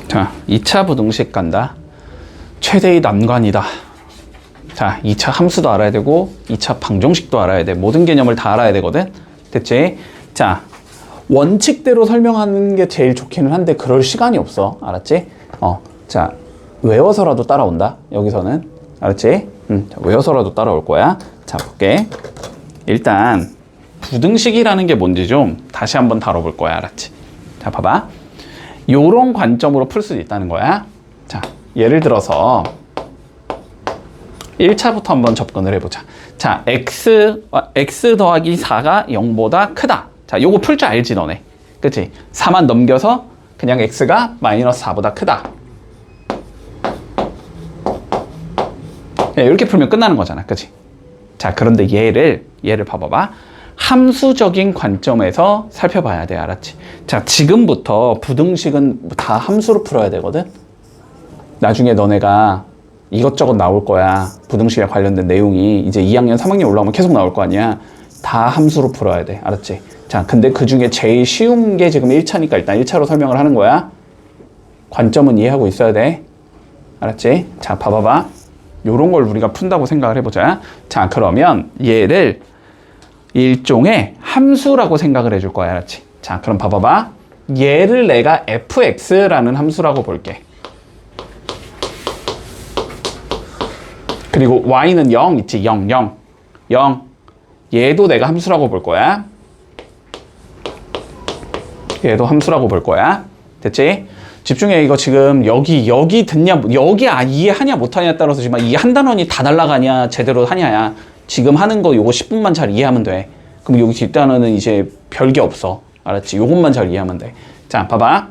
자, 2차 부등식 간다. 최대의 난관이다. 자, 2차 함수도 알아야 되고 2차 방정식도 알아야 돼. 모든 개념을 다 알아야 되거든. 됐지? 자, 원칙대로 설명하는 게 제일 좋기는 한데 그럴 시간이 없어. 알았지? 자, 외워서라도 따라온다. 여기서는. 알았지? 자, 외워서라도 따라올 거야. 자, 볼게. 일단 부등식이라는 게 뭔지 좀 다시 한번 다뤄볼 거야. 알았지? 자, 봐봐. 요런 관점으로 풀 수도 있다는 거야. 자, 예를 들어서 1차부터 한번 접근을 해보자. 자, x 더하기 4가 0보다 크다. 자, 요거 풀 줄 알지, 너네. 그치? 4만 넘겨서 그냥 x가 마이너스 4보다 크다. 이렇게 풀면 끝나는 거잖아. 그치? 자, 그런데 얘를 봐봐봐. 함수적인 관점에서 살펴봐야 돼. 알았지? 자, 지금부터 부등식은 다 함수로 풀어야 되거든? 나중에 너네가 이것저것 나올 거야. 부등식에 관련된 내용이 이제 2학년, 3학년 올라오면 계속 나올 거 아니야. 다 함수로 풀어야 돼. 알았지? 자, 근데 그 중에 제일 쉬운 게 지금 1차니까 일단 1차로 설명을 하는 거야. 관점은 이해하고 있어야 돼. 알았지? 자, 봐봐봐. 요런 걸 우리가 푼다고 생각을 해보자. 자, 그러면 얘를 일종의 함수라고 생각을 해줄 거야. 알았지? 자, 그럼 봐봐봐. 얘를 내가 fx라는 함수라고 볼게. 그리고 y는 0 있지? 0, 0, 0. 얘도 내가 함수라고 볼 거야. 얘도 함수라고 볼 거야. 됐지? 집중해. 이거 지금 여기 듣냐, 여기 이해하냐 못하냐에 따라서 지금 이 한 단원이 다 날아가냐 제대로 하냐야. 지금 하는 거 요거 10분만 잘 이해하면 돼. 그럼 여기 뒷단원은 이제 별게 없어. 알았지? 요것만 잘 이해하면 돼. 자, 봐봐.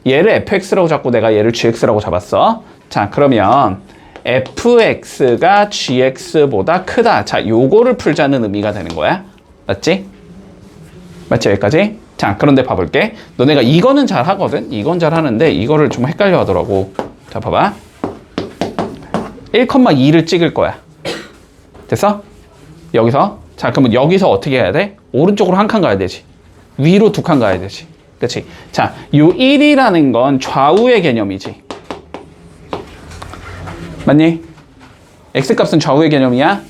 얘를 fx라고 잡고 내가 얘를 gx라고 잡았어. 자, 그러면 fx가 gx보다 크다. 자, 요거를 풀자는 의미가 되는 거야. 맞지? 맞지? 여기까지? 자, 그런데 봐볼게. 너네가 이거는 잘 하거든? 이건 잘 하는데 이거를 좀 헷갈려 하더라고. 자, 봐봐. 1,2를 찍을 거야. 됐어? 여기서. 자, 그러면 여기서 어떻게 해야 돼? 오른쪽으로 한 칸 가야 되지. 위로 2칸 가야 되지. 그치? 자, 요 1이라는 건 좌우의 개념이지. 맞니? x값은 좌우의 개념이야.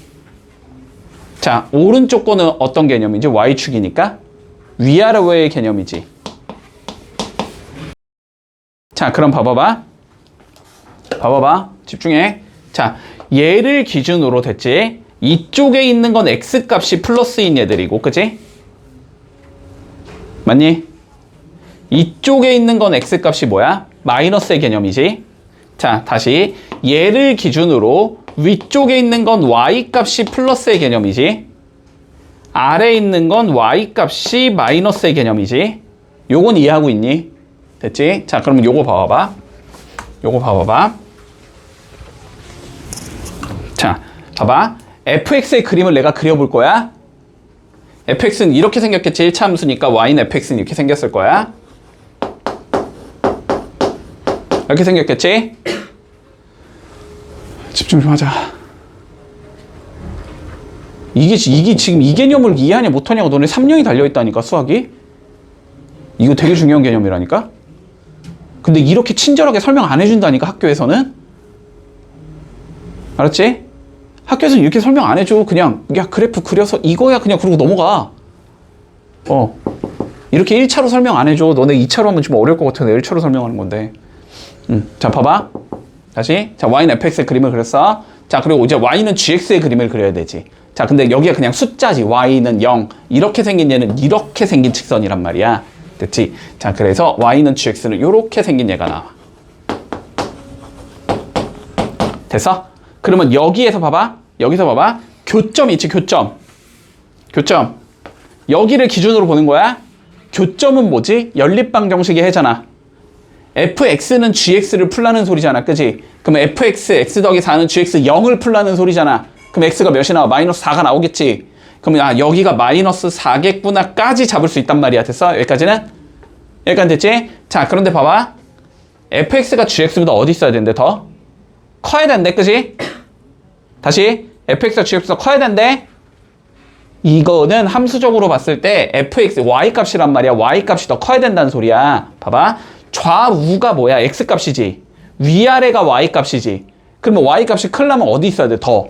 자, 오른쪽 거는 어떤 개념이지? y축이니까 위아래의 개념이지. 자, 그럼 봐봐봐. 집중해. 자, 얘를 기준으로 됐지? 이쪽에 있는 건 x값이 플러스인 얘들이고, 그치? 맞니? 이쪽에 있는 건 x값이 뭐야? 마이너스의 개념이지. 자, 다시 얘를 기준으로 위쪽에 있는 건 y값이 플러스의 개념이지. 아래에 있는 건 y값이 마이너스의 개념이지. 요건 이해하고 있니? 됐지? 자, 그러면 요거 봐봐봐. 자, 봐봐. fx의 그림을 내가 그려볼 거야. fx는 이렇게 생겼겠지. 1차 함수니까 y는 fx는 이렇게 생겼을 거야. 이렇게 생겼겠지? 집중 좀 하자. 이게 지금 이 개념을 이해하냐 못하냐고 너네 3년이 달려있다니까, 수학이. 이거 되게 중요한 개념이라니까. 근데 이렇게 친절하게 설명 안 해준다니까, 학교에서는. 알았지? 학교에서는 이렇게 설명 안 해줘. 그냥 야, 그래프 그려서 이거야 그냥 그러고 넘어가. 이렇게 1차로 설명 안 해줘. 너네 2차로 하면 좀 어려울 것 같은데 1차로 설명하는 건데. 자, 봐봐. 다시. 자, y는 fx의 그림을 그렸어. 자, 그리고 이제 y는 gx의 그림을 그려야 되지. 자, 근데 여기가 그냥 숫자지. y는 0. 이렇게 생긴 얘는 이렇게 생긴 직선이란 말이야. 됐지? 자, 그래서 y는 gx는 이렇게 생긴 얘가 나와. 됐어? 그러면 여기에서 봐봐. 여기서 봐봐. 교점이 있지, 교점. 여기를 기준으로 보는 거야. 교점은 뭐지? 연립방정식의 해잖아. fx는 gx를 풀라는 소리잖아. 그지? 그럼 x 더하기 4는 gx 0을 풀라는 소리잖아. 그럼 x가 몇이 나와? 마이너스 4가 나오겠지. 그러면 여기가 마이너스 4겠구나 까지 잡을 수 있단 말이야. 됐어? 여기까지 됐지? 자, 그런데 봐봐. fx가 gx보다 어디 있어야 되는데 더? 커야 된대. 그지? 다시. fx가 gx보다 커야 된대. 이거는 함수적으로 봤을 때 fx, y값이란 말이야. y값이 더 커야 된다는 소리야. 봐봐. 좌우가 뭐야? x값이지. 위아래가 y값이지. 그러면 y값이 크려면 어디 있어야 돼? 더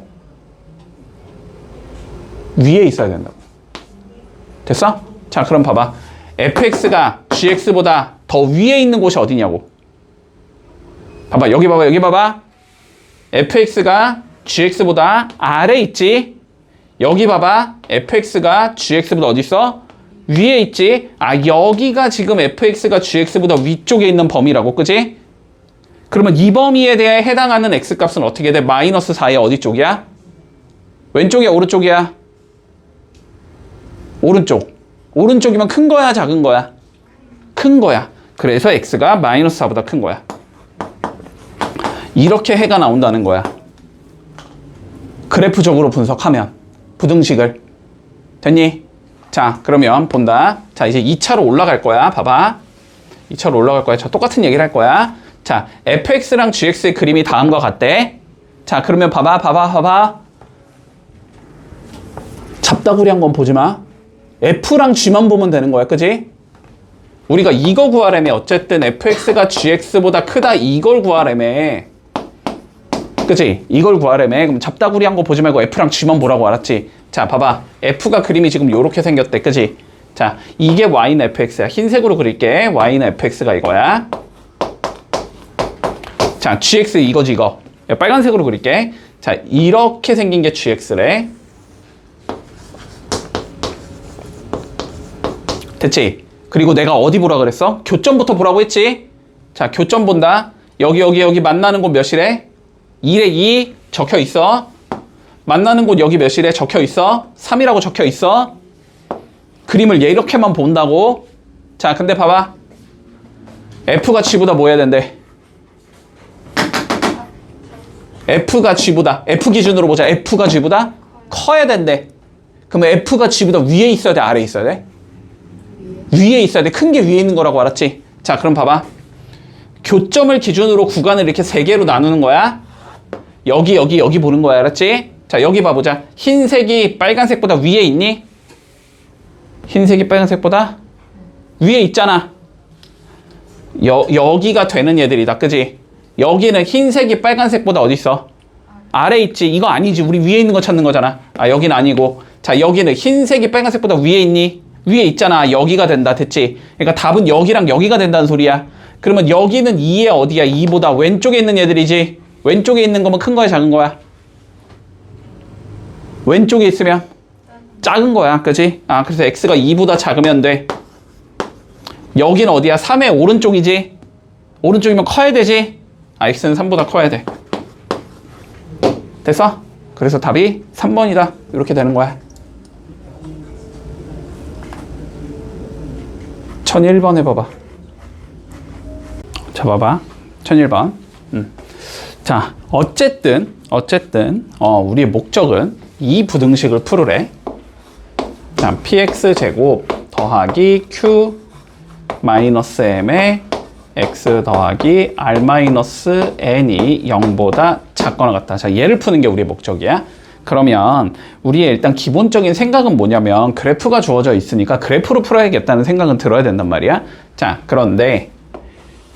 위에 있어야 된다고. 됐어? 자, 그럼 봐봐. fx가 gx보다 더 위에 있는 곳이 어디냐고. 봐봐, 여기 봐봐, 여기 봐봐. fx가 gx보다 아래 있지. 여기 봐봐. fx가 gx보다 어디 있어? 위에 있지. 아, 여기가 지금 fx가 gx보다 위쪽에 있는 범위라고, 그지? 그러면 이 범위에 대해 해당하는 x값은 어떻게 돼? 마이너스 4의 어디 쪽이야? 왼쪽이야, 오른쪽이야? 오른쪽. 오른쪽이면 큰 거야, 작은 거야? 큰 거야. 그래서 x가 마이너스 4보다 큰 거야. 이렇게 해가 나온다는 거야. 그래프적으로 분석하면 부등식을. 됐니? 자, 그러면 본다. 자, 이제 2차로 올라갈 거야. 봐봐. 2차로 올라갈 거야. 자, 똑같은 얘기를 할 거야. 자, fx랑 gx의 그림이 다음과 같대. 자, 그러면 봐봐. 잡다구리 한 건 보지 마. f랑 g만 보면 되는 거야, 그지? 우리가 이거 구하려면 어쨌든 fx가 gx보다 크다 이걸 구하려면, 그치? 이걸 구하려면 그럼 잡다구리 한 거 보지 말고 f랑 g만 보라고, 알았지? 자, 봐봐. f가 그림이 지금 요렇게 생겼대, 그치? 자, 이게 y는 fx야. 흰색으로 그릴게. y는 fx가 이거야. 자, gx 이거지, 이거. 빨간색으로 그릴게. 자, 이렇게 생긴 게 gx래. 됐지? 그리고 내가 어디 보라 그랬어? 교점부터 보라고 했지? 자, 교점 본다. 여기 만나는 곳 몇이래? 2래 2 적혀 있어. 만나는 곳 여기 몇이래? 적혀 있어. 3이라고 적혀 있어. 그림을 이렇게만 본다고. 자, 근데 봐봐. f가 g보다 뭐 해야 된대? f가 g보다, f 기준으로 보자. f가 g보다 커야 된대. 그러면 f가 g보다 위에 있어야 돼? 아래에 있어야 돼? 위에 있어야 돼. 큰 게 위에 있는 거라고, 알았지? 자, 그럼 봐봐. 교점을 기준으로 구간을 이렇게 3개로 나누는 거야. 여기 보는 거야, 알았지? 자, 여기 봐보자. 흰색이 빨간색보다 위에 있니? 흰색이 빨간색보다 위에 있잖아. 여기가 되는 얘들이다, 그지? 여기는 흰색이 빨간색보다 어디 있어? 아래 있지. 이거 아니지. 우리 위에 있는 거 찾는 거잖아. 아, 여기는 아니고. 자, 여기는 흰색이 빨간색보다 위에 있니? 위에 있잖아. 여기가 된다. 됐지? 그러니까 답은 여기랑 여기가 된다는 소리야. 그러면 여기는 2의 어디야? 2보다 왼쪽에 있는 얘들이지. 왼쪽에 있는 거면 큰 거야, 작은 거야? 왼쪽에 있으면 작은 거야, 그치? 아, 그래서 x가 2보다 작으면 돼. 여기는 어디야? 3의 오른쪽이지? 오른쪽이면 커야 되지? 아, x는 3보다 커야 돼. 됐어? 그래서 답이 3번이다. 이렇게 되는 거야. 1001번 해봐봐. 자, 봐봐. 1001번. 자, 어쨌든 우리의 목적은 이 부등식을 풀으래. 자, px제곱 더하기 q 마이너스 m에 x 더하기 r-n이 0보다 작거나 같다. 자, 얘를 푸는 게 우리의 목적이야. 그러면 우리의 일단 기본적인 생각은 뭐냐면 그래프가 주어져 있으니까 그래프로 풀어야겠다는 생각은 들어야 된단 말이야. 자, 그런데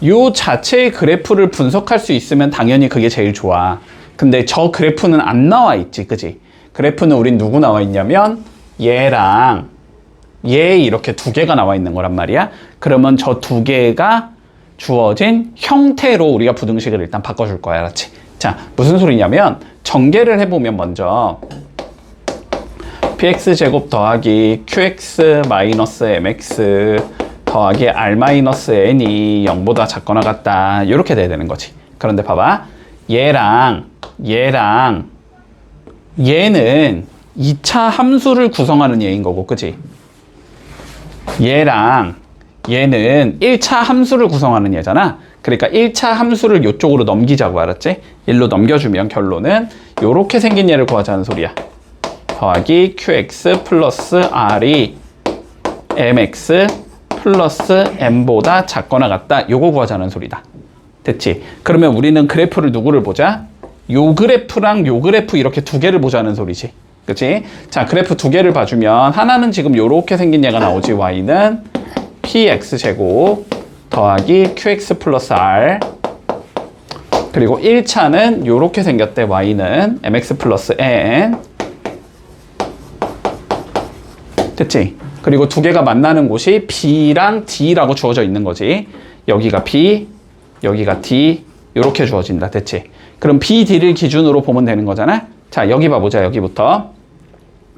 요 자체의 그래프를 분석할 수 있으면 당연히 그게 제일 좋아. 근데 저 그래프는 안 나와 있지, 그지? 그래프는 우린 누구 나와 있냐면 얘랑 얘 이렇게 두 개가 나와 있는 거란 말이야. 그러면 저 두 개가 주어진 형태로 우리가 부등식을 일단 바꿔줄 거야, 알았지? 자, 무슨 소리냐면 전개를 해보면 먼저 px제곱 더하기 qx 마이너스 mx 더하기 r-n이 0보다 작거나 같다. 이렇게 돼야 되는 거지. 그런데 봐봐. 얘는 2차 함수를 구성하는 얘인 거고, 그치? 얘는 1차 함수를 구성하는 얘잖아. 그러니까 1차 함수를 이쪽으로 넘기자고, 알았지? 1로 넘겨주면 결론은 이렇게 생긴 얘를 구하자는 소리야. 더하기 qx 플러스 r이 mx 플러스 m보다 작거나 같다. 요거 구하자는 소리다. 됐지? 그러면 우리는 그래프를 누구를 보자? 요 그래프랑 요 그래프 이렇게 두 개를 보자는 소리지. 그치? 자, 그래프 두 개를 봐주면 하나는 지금 요렇게 생긴 얘가 나오지. y는 px제곱 더하기 qx 플러스 r. 그리고 1차는 요렇게 생겼대. y는 mx 플러스 n. 됐지? 그리고 두 개가 만나는 곳이 b랑 d라고 주어져 있는 거지. 여기가 b, 여기가 d 요렇게 주어진다. 됐지? 그럼 b, d를 기준으로 보면 되는 거잖아. 자, 여기 봐보자. 여기부터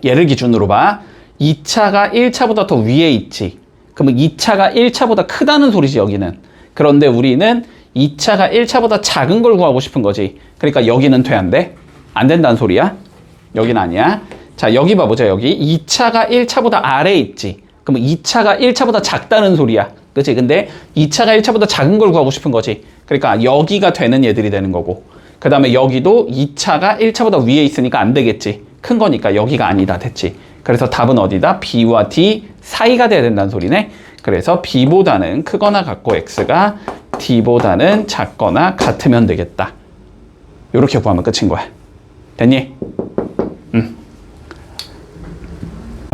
얘를 기준으로 봐. 2차가 1차보다 더 위에 있지. 그러면 2차가 1차보다 크다는 소리지, 여기는. 그런데 우리는 2차가 1차보다 작은 걸 구하고 싶은 거지. 그러니까 여기는 돼, 안 돼? 안 된다는 소리야. 여기는 아니야. 자, 여기 봐보자. 여기 2차가 1차보다 아래에 있지. 그러면 2차가 1차보다 작다는 소리야. 그치? 근데 2차가 1차보다 작은 걸 구하고 싶은 거지. 그러니까 여기가 되는 얘들이 되는 거고. 그 다음에 여기도 2차가 1차보다 위에 있으니까 안 되겠지. 큰 거니까 여기가 아니다. 됐지? 그래서 답은 어디다? B와 D 사이가 돼야 된다는 소리네. 그래서 B보다는 크거나 같고 X가 D보다는 작거나 같으면 되겠다. 요렇게 구하면 끝인 거야. 됐니?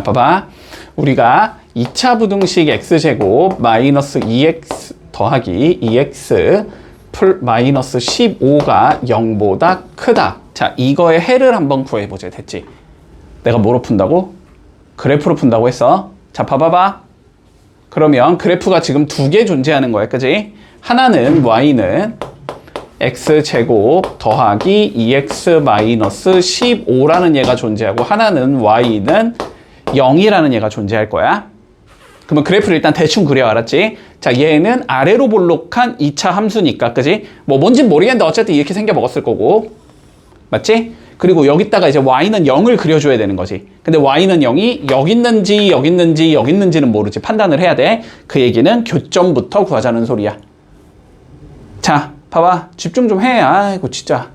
봐봐. 우리가 2차 부등식 x제곱 마이너스 2x 더하기 2x 마이너스 15가 0보다 크다. 자, 이거의 해를 한번 구해보자. 됐지? 내가 뭐로 푼다고? 그래프로 푼다고 했어. 자, 봐봐봐. 그러면 그래프가 지금 두 개 존재하는 거야. 그지? 하나는 y는 x제곱 더하기 2x 마이너스 15라는 얘가 존재하고, 하나는 y는 0이라는 얘가 존재할 거야. 그러면 그래프를 일단 대충 그려. 알았지? 자, 얘는 아래로 볼록한 2차 함수니까, 그지? 뭐 뭔진 모르겠는데 어쨌든 이렇게 생겨 먹었을 거고, 맞지? 그리고 여기다가 이제 y는 0을 그려줘야 되는 거지. 근데 y는 0이 여기 있는지 여기 있는지 여기 있는지는 모르지. 판단을 해야 돼. 그 얘기는 교점부터 구하자는 소리야. 자, 봐봐. 집중 좀 해. 아이고 진짜.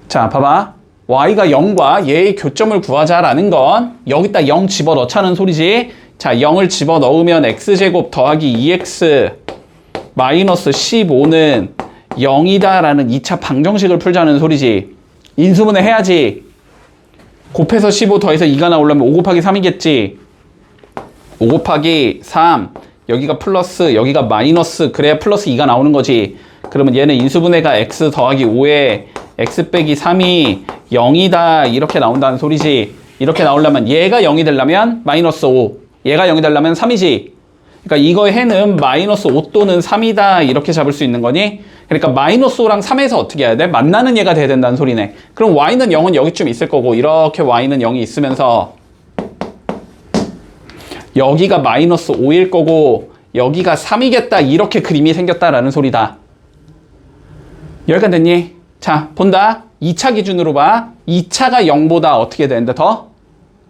자, 봐봐. y가 0과 얘의 교점을 구하자라는 건 여기다 0 집어넣자는 소리지. 자, 0을 집어넣으면 x제곱 더하기 2x 마이너스 15는 0이다라는 2차 방정식을 풀자는 소리지. 인수분해 해야지. 곱해서 15 더해서 2가 나오려면 5 곱하기 3이겠지. 5 곱하기 3, 여기가 플러스 여기가 마이너스, 그래야 플러스 2가 나오는 거지. 그러면 얘는 인수분해가 x 더하기 5에 x 빼기 3이 0이다 이렇게 나온다는 소리지. 이렇게 나오려면 얘가 0이 되려면 마이너스 5, 얘가 0이 되려면 3이지. 그러니까 이거의 해는 마이너스 5 또는 3이다 이렇게 잡을 수 있는 거니. 그러니까 마이너스 5랑 3에서 어떻게 해야 돼? 만나는 얘가 돼야 된다는 소리네. 그럼 y는 0은 여기쯤 있을 거고, 이렇게 y는 0이 있으면서 여기가 마이너스 5일 거고 여기가 3이겠다 이렇게 그림이 생겼다라는 소리다. 여기까지 됐니? 자, 본다. 2차 기준으로 봐. 2차가 0보다 어떻게 되는데? 더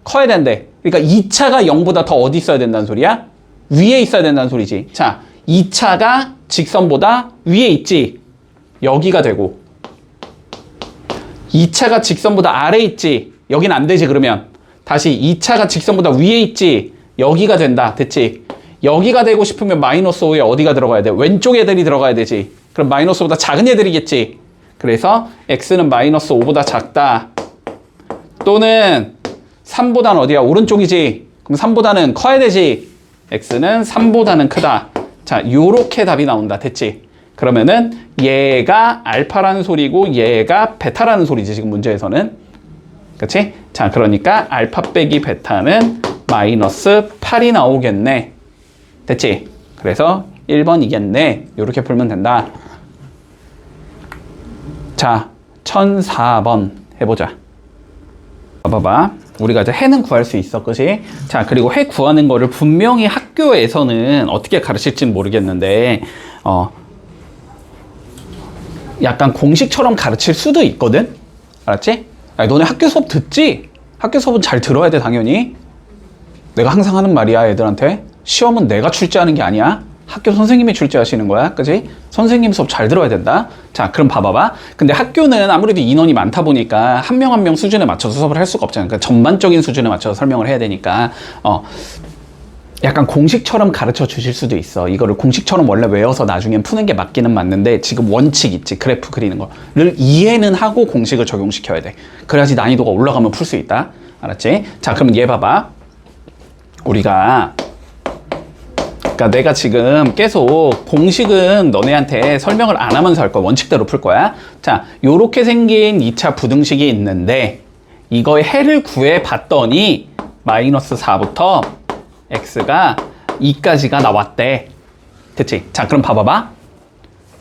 커야 된대. 그러니까 2차가 0보다 더 어디 있어야 된다는 소리야? 위에 있어야 된다는 소리지. 자, 2차가 직선보다 위에 있지. 여기가 되고, 2차가 직선보다 아래에 있지. 여긴 안 되지. 그러면 다시 2차가 직선보다 위에 있지. 여기가 된다. 됐지? 여기가 되고 싶으면 마이너스 5에 어디가 들어가야 돼? 왼쪽 애들이 들어가야 되지. 그럼 마이너스 5보다 작은 애들이겠지. 그래서 x는 마이너스 5보다 작다. 또는 3보다는 어디야? 오른쪽이지. 그럼 3보다는 커야 되지. x는 3보다는 크다. 자, 요렇게 답이 나온다. 됐지? 그러면은 얘가 알파라는 소리고 얘가 베타라는 소리지. 지금 문제에서는. 그치? 자, 그러니까 알파 빼기 베타는 마이너스 8이 나오겠네. 됐지? 그래서 1번이겠네. 요렇게 풀면 된다. 자, 1004번 해보자. 봐봐. 우리가 이제 해는 구할 수 있어. 그치? 자, 그리고 해 구하는 거를 분명히 학교에서는 어떻게 가르칠지는 모르겠는데, 약간 공식처럼 가르칠 수도 있거든? 알았지? 야, 너네 학교 수업 듣지? 학교 수업은 잘 들어야 돼, 당연히. 내가 항상 하는 말이야, 애들한테. 시험은 내가 출제하는 게 아니야. 학교 선생님이 출제하시는 거야. 그지? 선생님 수업 잘 들어야 된다. 자, 그럼 봐봐봐. 근데 학교는 아무래도 인원이 많다 보니까 한 명 한 명 수준에 맞춰서 수업을 할 수가 없잖아. 그러니까 전반적인 수준에 맞춰서 설명을 해야 되니까, 약간 공식처럼 가르쳐 주실 수도 있어. 이거를 공식처럼 원래 외워서 나중엔 푸는 게 맞기는 맞는데, 지금 원칙 있지. 그래프 그리는 거를 이해는 하고 공식을 적용시켜야 돼. 그래야지 난이도가 올라가면 풀 수 있다. 알았지? 자, 그럼 얘 봐봐. 우리가 그러니까 내가 지금 계속 공식은 너네한테 설명을 안 하면서 할 거야. 원칙대로 풀 거야. 자, 요렇게 생긴 2차 부등식이 있는데 이거의 해를 구해 봤더니 마이너스 4부터 x가 2까지가 나왔대. 됐지? 자, 그럼 봐봐봐.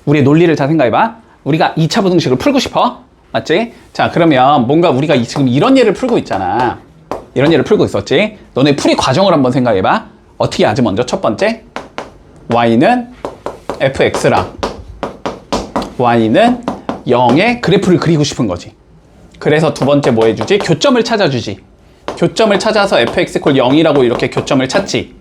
우리의 논리를 잘 생각해봐. 우리가 2차 부등식을 풀고 싶어. 맞지? 자, 그러면 뭔가 우리가 지금 이런 예를 풀고 있잖아. 이런 예를 풀고 있었지? 너네 풀이 과정을 한번 생각해봐. 어떻게 하지? 먼저 첫 번째, y는 fx랑 y는 0의 그래프를 그리고 싶은 거지. 그래서 두 번째 뭐 해주지? 교점을 찾아주지. 교점을 찾아서 fx = 0이라고 이렇게 교점을 찾지.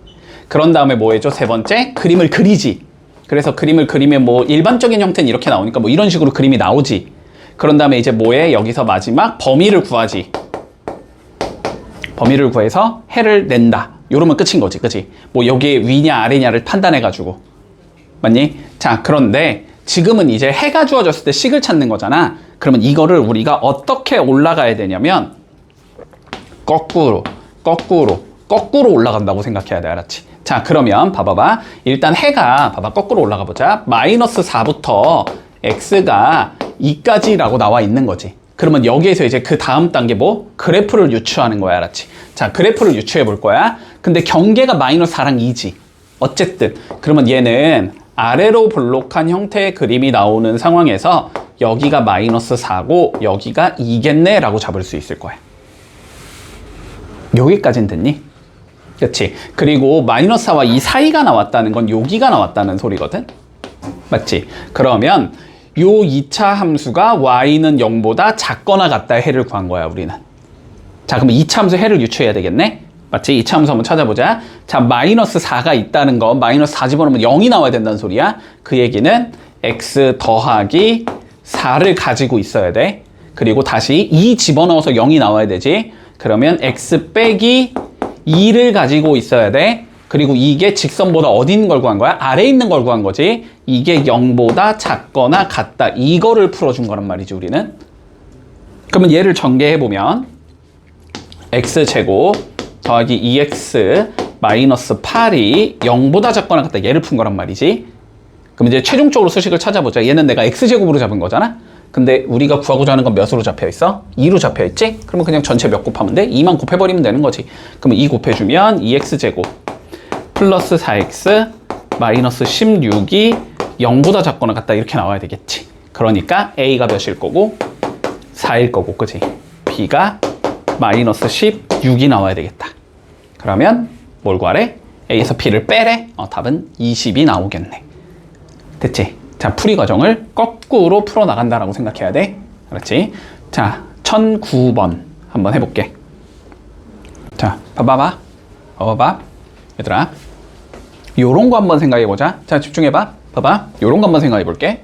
그런 다음에 뭐 해줘? 세 번째, 그림을 그리지. 그래서 그림을 그리면 뭐 일반적인 형태는 이렇게 나오니까 뭐 이런 식으로 그림이 나오지. 그런 다음에 이제 뭐해? 여기서 마지막 범위를 구하지. 범위를 구해서 해를 낸다. 요러면 끝인 거지. 그치? 뭐 여기에 위냐 아래냐를 판단해가지고. 맞니? 자, 그런데 지금은 이제 해가 주어졌을 때 식을 찾는 거잖아. 그러면 이거를 우리가 어떻게 올라가야 되냐면 거꾸로 올라간다고 생각해야 돼. 알았지? 자, 그러면 봐봐봐. 일단 해가 봐봐. 거꾸로 올라가 보자. 마이너스 4부터 x가 2까지라고 나와 있는 거지. 그러면 여기에서 이제 그 다음 단계 뭐? 그래프를 유추하는 거야. 알았지? 자, 그래프를 유추해 볼 거야. 근데 경계가 마이너스 4랑 2지. 어쨌든 그러면 얘는 아래로 볼록한 형태의 그림이 나오는 상황에서 여기가 마이너스 4고 여기가 2겠네 라고 잡을 수 있을 거야. 여기까진 됐니? 그치? 그리고 마이너스 4와 이 사이가 나왔다는 건 여기가 나왔다는 소리거든? 맞지? 그러면 요 2차 함수가 y는 0보다 작거나 같다의 해를 구한 거야, 우리는. 자, 그러면 2차 함수 해를 유추해야 되겠네? 맞지? 2차 함수 한번 찾아보자. 자, 마이너스 4가 있다는 거, 마이너스 4 집어넣으면 0이 나와야 된다는 소리야. 그 얘기는 x 더하기 4를 가지고 있어야 돼. 그리고 다시 2 집어넣어서 0이 나와야 되지. 그러면 x 빼기 2를 가지고 있어야 돼. 그리고 이게 직선보다 어디 있는 걸 구한 거야? 아래에 있는 걸 구한 거지. 이게 0보다 작거나 같다. 이거를 풀어준 거란 말이지, 우리는. 그러면 얘를 전개해보면 x제곱 더하기 2x 마이너스 8이 0보다 작거나 같다. 얘를 푼 거란 말이지. 그럼 이제 최종적으로 수식을 찾아보자. 얘는 내가 x제곱으로 잡은 거잖아. 근데 우리가 구하고자 하는 건 몇으로 잡혀있어? 2로 잡혀있지? 그러면 그냥 전체 몇 곱하면 돼? 2만 곱해버리면 되는 거지. 그러면 2 곱해주면 2x제곱 플러스 4x 마이너스 16이 0보다 작거나 같다. 이렇게 나와야 되겠지. 그러니까 a가 몇일 거고 4일 거고, 그치? b가 마이너스 16이 나와야 되겠다. 그러면 뭘 구하래? a에서 b를 빼래? 답은 20이 나오겠네. 됐지? 자, 풀이 과정을 거꾸로 풀어나간다라고 생각해야 돼. 그렇지? 자, 1009번 한번 해볼게. 자, 봐봐. 얘들아. 요런 거 한번 생각해보자. 자, 집중해봐. 봐봐. 요런 거 한번 생각해볼게.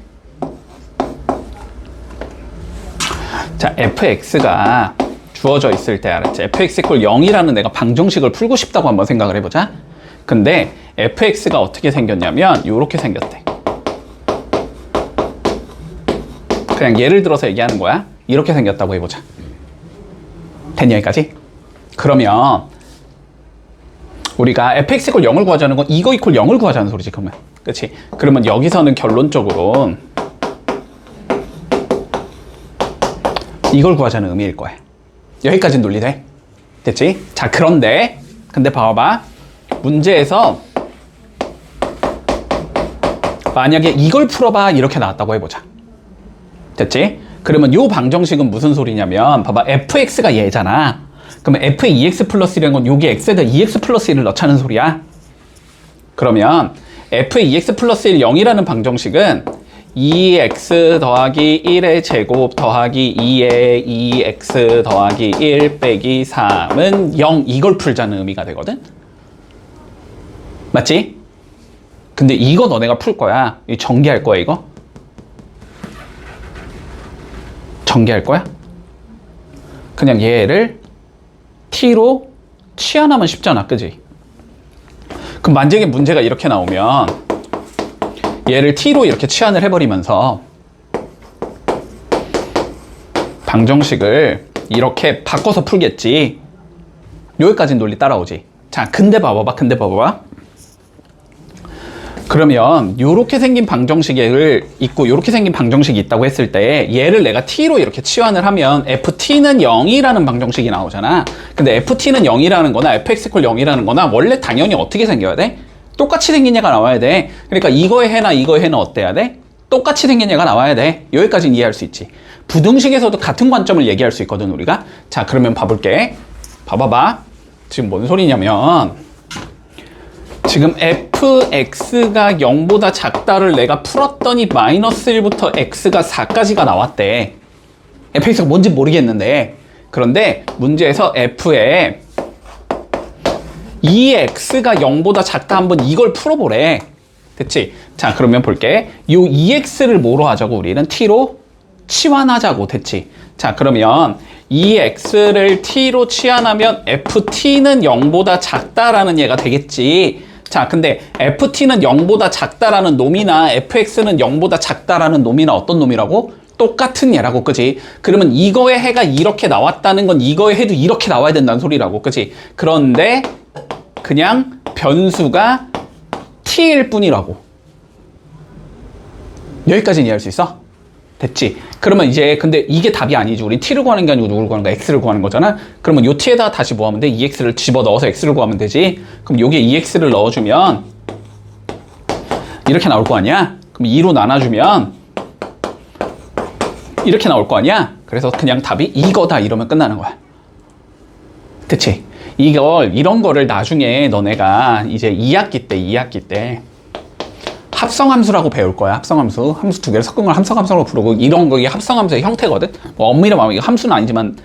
자, fx가 주어져 있을 때, 알았지? fx = 0이라는 내가 방정식을 풀고 싶다고 한번 생각을 해보자. 근데 fx가 어떻게 생겼냐면 요렇게 생겼대. 그냥 예를 들어서 얘기하는 거야. 이렇게 생겼다고 해보자. 됐니, 여기까지? 그러면 우리가 fx = 0을 구하자는 건 이거 = 0을 구하자는 소리지, 그러면. 그치? 그러면 여기서는 결론적으로 이걸 구하자는 의미일 거야. 여기까지는 논리돼. 됐지? 자, 근데 봐봐. 문제에서 만약에 이걸 풀어봐 이렇게 나왔다고 해보자. 됐지? 그러면 요 방정식은 무슨 소리냐면 봐봐. fx가 얘잖아. 그러면 f의 2x 플러스 1이라는 건 여기 x에다 2x 플러스 1을 넣자는 소리야. 그러면 f의 2x 플러스 1 0이라는 방정식은 2x 더하기 1의 제곱 더하기 2의 2x 더하기 1 빼기 3은 0 이걸 풀자는 의미가 되거든? 맞지? 근데 이거 너네가 풀 거야. 전개할 거야, 이거? 전개할 거야? 그냥 얘를 t로 치환하면 쉽잖아, 그지? 그럼 만약에 문제가 이렇게 나오면 얘를 t로 이렇게 치환을 해버리면서 방정식을 이렇게 바꿔서 풀겠지. 여기까지는 논리 따라오지. 자, 근데 봐봐. 그러면 요렇게 생긴 방정식을 있고 요렇게 생긴 방정식이 있다고 했을 때 얘를 내가 t로 이렇게 치환을 하면 ft는 0이라는 방정식이 나오잖아. 근데 ft는 0이라는 거나 fx = 0이라는 거나 원래 당연히 어떻게 생겨야 돼? 똑같이 생긴 얘가 나와야 돼. 그러니까 이거의 해나 이거의 해는 어때야 돼? 똑같이 생긴 얘가 나와야 돼. 여기까지는 이해할 수 있지. 부등식에서도 같은 관점을 얘기할 수 있거든 우리가. 자, 그러면 봐볼게. 봐봐봐. 지금 뭔 소리냐면 지금 fx가 0보다 작다를 내가 풀었더니 -1부터 x가 4까지가 나왔대. fx가 뭔지 모르겠는데, 그런데 문제에서 f에 2x가 0보다 작다 한번 이걸 풀어보래. 됐지? 자, 그러면 볼게. 요 2x를 뭐로 하자고? 우리는 t로 치환하자고. 됐지? 자, 그러면 2x를 t로 치환하면 ft는 0보다 작다라는 얘가 되겠지. 자, 근데 ft는 0보다 작다라는 놈이나 fx는 0보다 작다라는 놈이나 어떤 놈이라고? 똑같은 얘라고, 그지? 그러면 이거의 해가 이렇게 나왔다는 건 이거의 해도 이렇게 나와야 된다는 소리라고, 그지? 그런데 그냥 변수가 t일 뿐이라고. 여기까지는 이해할 수 있어? 됐지? 그러면 이제 근데 이게 답이 아니지. 우리 t를 구하는 게 아니고 누구를 구하는 거야? x를 구하는 거잖아. 그러면 요 t에다가 다시 뭐 하면 돼? 2x를 집어넣어서 x를 구하면 되지. 그럼 여기에 2x를 넣어주면 이렇게 나올 거 아니야? 그럼 2로 나눠주면 이렇게 나올 거 아니야? 그래서 그냥 답이 이거다 이러면 끝나는 거야. 됐지? 이런 거를 나중에 너네가 이제 2학기 때 합성함수라고 배울 거야. 합성함수. 함수 두 개를 섞은 걸 합성함수라고 부르고, 이런 거 이게 합성함수의 형태거든. 뭐 엄밀히 말하면 이거 함수는 아니지만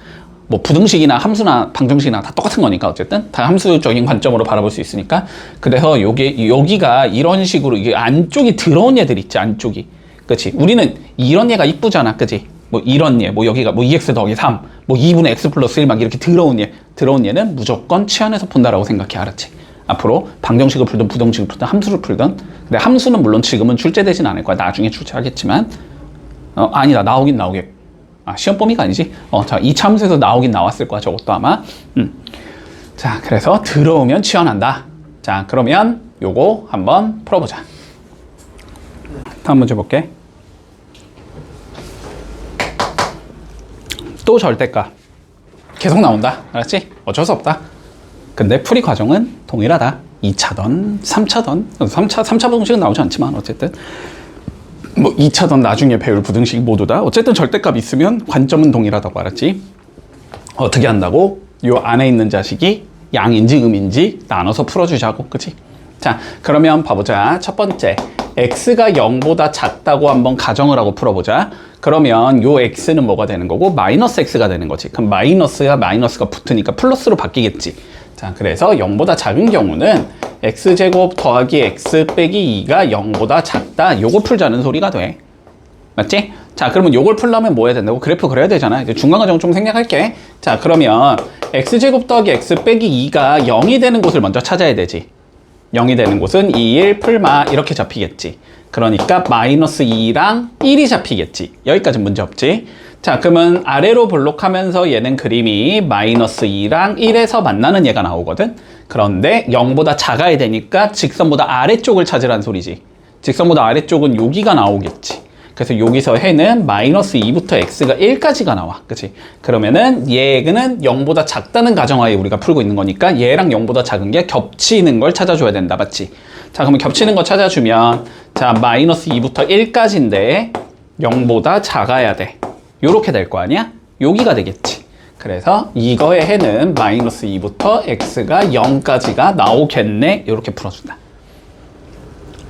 뭐 부등식이나 함수나 방정식이나 다 똑같은 거니까 어쨌든 다 함수적인 관점으로 바라볼 수 있으니까. 그래서 여기가 이런 식으로 이게 안쪽이 들어온 얘들 있지, 안쪽이. 그치? 우리는 이런 얘가 이쁘잖아. 그치? 뭐 이런 얘, 뭐 여기가 뭐 2x 더하기 3, 뭐 2분의 x 플러스 1 막 이렇게 들어온 얘는 무조건 치환해서 푼다라고 생각해. 알았지? 앞으로 방정식을 풀든 부등식을 풀든 함수를 풀든. 근데 함수는 물론 지금은 출제되진 않을 거야. 나중에 출제하겠지만 아니다, 나오긴 나오겠. 시험 범위가 아니지. 자, 2차 함수에서 나오긴 나왔을 거야. 저것도 아마. 자, 그래서 들어오면 치환한다. 자, 그러면 요거 한번 풀어보자. 다음 문제 볼게. 또 절대값 계속 나온다. 알았지? 어쩔 수 없다. 근데 풀이 과정은 동일하다. 2차던 3차던 3차 부등식은 나오지 않지만 어쨌든 뭐 2차던 나중에 배울 부등식 모두 다 어쨌든 절대값 있으면 관점은 동일하다고. 알았지? 어떻게 한다고? 요 안에 있는 자식이 양인지 음인지 나눠서 풀어주자고. 그치? 자, 그러면 봐보자. 첫 번째, x가 0보다 작다고 한번 가정을 하고 풀어보자. 그러면 요 x는 뭐가 되는 거고? 마이너스 x가 되는 거지. 그럼 마이너스가 붙으니까 플러스로 바뀌겠지. 자, 그래서 0보다 작은 경우는 x제곱 더하기 x 빼기 2가 0보다 작다. 요거 풀자는 소리가 돼. 맞지? 자, 그러면 요걸 풀려면 뭐 해야 된다고? 그래프 그려야 되잖아. 이제 중간과정 좀 생략할게. 자, 그러면 x제곱 더하기 x 빼기 2가 0이 되는 곳을 먼저 찾아야 되지. 0이 되는 곳은 2, 1 풀마 이렇게 잡히겠지. 그러니까 마이너스 2랑 1이 잡히겠지. 여기까지는 문제 없지. 자, 그러면 아래로 볼록하면서 얘는 그림이 마이너스 2랑 1에서 만나는 얘가 나오거든. 그런데 0보다 작아야 되니까 직선보다 아래쪽을 찾으란 소리지. 직선보다 아래쪽은 여기가 나오겠지. 그래서 여기서 해는 마이너스 2부터 x가 1까지가 나와. 그치? 그러면은 얘는 0보다 작다는 가정하에 우리가 풀고 있는 거니까 얘랑 0보다 작은 게 겹치는 걸 찾아줘야 된다. 맞지? 자, 그러면 겹치는 거 찾아주면, 자, 마이너스 2부터 1까지인데 0보다 작아야 돼. 요렇게 될 거 아니야? 여기가 되겠지. 그래서 이거의 해는 마이너스 2부터 x가 0까지가 나오겠네. 요렇게 풀어준다.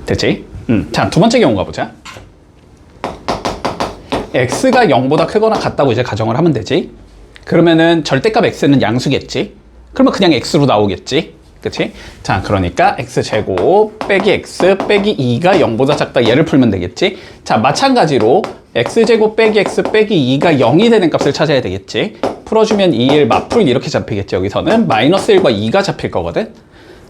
됐지? 자, 두 번째 경우 가보자. x가 0보다 크거나 같다고 이제 가정을 하면 되지. 그러면은 절대값 x는 양수겠지. 그러면 그냥 x로 나오겠지. 그치? 자, 그러니까 x제곱 빼기 x 빼기 2가 0보다 작다. 얘를 풀면 되겠지. 자, 마찬가지로 x제곱 빼기 x 빼기 2가 0이 되는 값을 찾아야 되겠지. 풀어주면 2, 1 맞풀 이렇게 잡히겠지. 여기서는 마이너스 1과 2가 잡힐 거거든.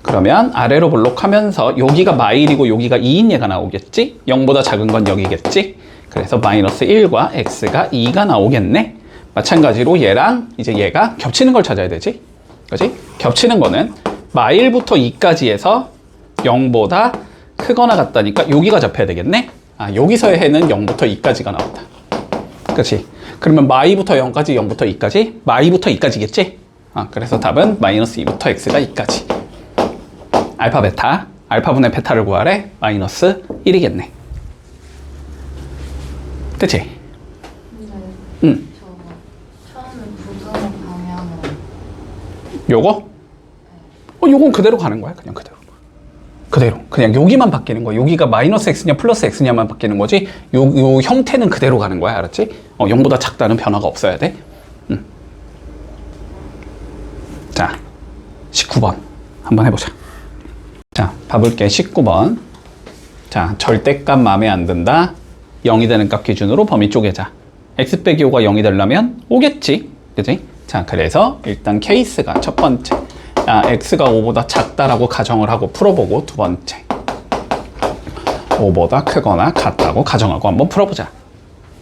그러면 아래로 볼록하면서 여기가 마일이고 여기가 2인 얘가 나오겠지. 0보다 작은 건 여기겠지. 그래서 마이너스 1과 x가 2가 나오겠네. 마찬가지로 얘랑 이제 얘가 겹치는 걸 찾아야 되지. 그치? 겹치는 거는 마일부터 2까지 해서 0보다 크거나 같다니까 여기가 잡혀야 되겠네? 아, 여기서의 해는 0부터 2까지가 나온다. 그치? 그러면 마이부터 0까지, 0부터 2까지, 마이부터 2까지겠지? 아, 그래서 답은 마이너스 2부터 x가 2까지. 알파, 베타. 알파분의 베타를 구하래. 마이너스 1이겠네. 그치? 근데 응. 저 처음에 부등호 방향은 요거? 요건 그대로 가는 거야. 그냥 그대로. 그대로. 그냥 여기만 바뀌는 거야. 여기가 마이너스 x냐 플러스 x냐만 바뀌는 거지. 요 형태는 그대로 가는 거야. 알았지? 0보다 작다는 변화가 없어야 돼. 자, 19번. 한번 해보자. 자, 봐볼게. 19번. 자, 절대값 마음에 안 든다. 0이 되는 값 기준으로 범위 쪼개자. x 빼기 5가 0이 되려면 5겠지. 그치? 자, 그래서 일단 케이스가 첫 번째. x가 5보다 작다라고 가정을 하고 풀어보고 두 번째. 5보다 크거나 같다고 가정하고 한번 풀어보자.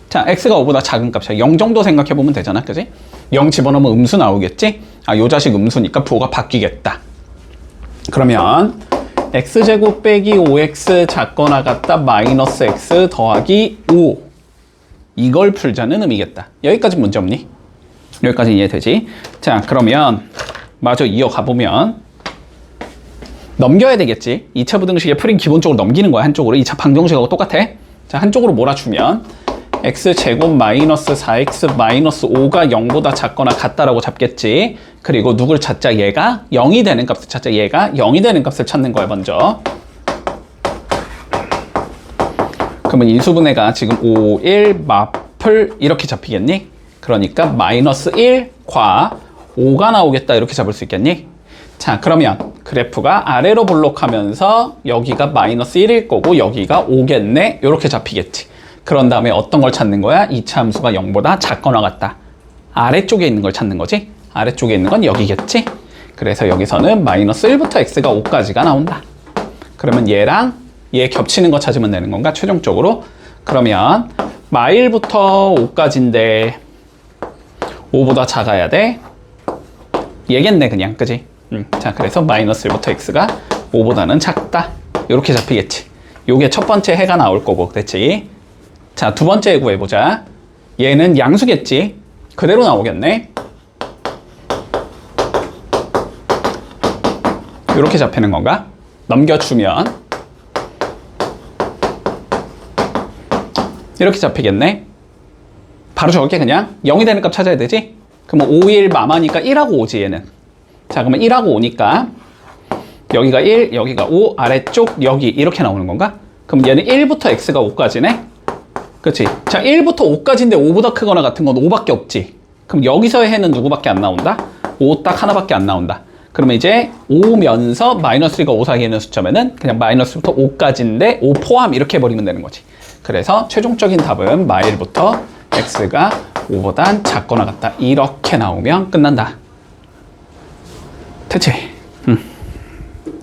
자, x가 5보다 작은 값이야. 0 정도 생각해보면 되잖아. 그치? 0 집어넣으면 음수 나오겠지? 요 자식 음수니까 부호가 바뀌겠다. 그러면 x제곱 빼기 5x 작거나 같다 마이너스 x 더하기 5 이걸 풀자는 의미겠다. 여기까지 문제 없니? 여기까지 이해되지? 자, 그러면 마저 이어가보면 넘겨야 되겠지. 2차 부등식의 풀인 기본적으로 넘기는 거야. 한쪽으로. 2차 방정식하고 똑같아. 자, 한쪽으로 몰아주면 x제곱 마이너스 4x 마이너스 5가 0보다 작거나 같다라고 잡겠지. 그리고 누굴 찾자? 얘가 0이 되는 값을 찾자. 얘가 0이 되는 값을 찾는 거야 먼저. 그러면 인수분해가 지금 5, 1, 마플 이렇게 잡히겠니? 그러니까 마이너스 1과 5가 나오겠다 이렇게 잡을 수 있겠니? 자, 그러면 그래프가 아래로 볼록하면서 여기가 마이너스 1일 거고 여기가 5겠네 이렇게 잡히겠지. 그런 다음에 어떤 걸 찾는 거야? 2차 함수가 0보다 작거나 같다. 아래쪽에 있는 걸 찾는 거지. 아래쪽에 있는 건 여기겠지. 그래서 여기서는 마이너스 1부터 x가 5까지가 나온다. 그러면 얘랑 얘 겹치는 거 찾으면 되는 건가? 최종적으로. 그러면 마일부터 5까지인데 5보다 작아야 돼. 얘겠네 그냥. 그지? 자, 그래서 마이너스 1부터 x가 5보다는 작다. 이렇게 잡히겠지. 요게 첫 번째 해가 나올 거고. 그랬지? 자, 두 번째 해 구해보자. 얘는 양수겠지? 그대로 나오겠네. 이렇게 잡히는 건가? 넘겨주면 이렇게 잡히겠네. 바로 적을게. 그냥 0이 되는 값 찾아야 되지? 그러면 5, 1 마마니까 1하고 5지 얘는. 자, 그러면 1하고 5니까 여기가 1, 여기가 5, 아래쪽 여기 이렇게 나오는 건가? 그럼 얘는 1부터 x가 5까지네? 그치? 자, 1부터 5까지인데 5보다 크거나 같은 건 5밖에 없지. 그럼 여기서의 해는 누구밖에 안 나온다? 5 딱 하나밖에 안 나온다. 그러면 이제 5면서 마이너스 1과 5 사이에 있는 숫자면은 그냥 마이너스부터 5까지인데 5 포함 이렇게 해버리면 되는 거지. 그래서 최종적인 답은 마일부터 x가 5보단 작거나 같다. 이렇게 나오면 끝난다. 대체.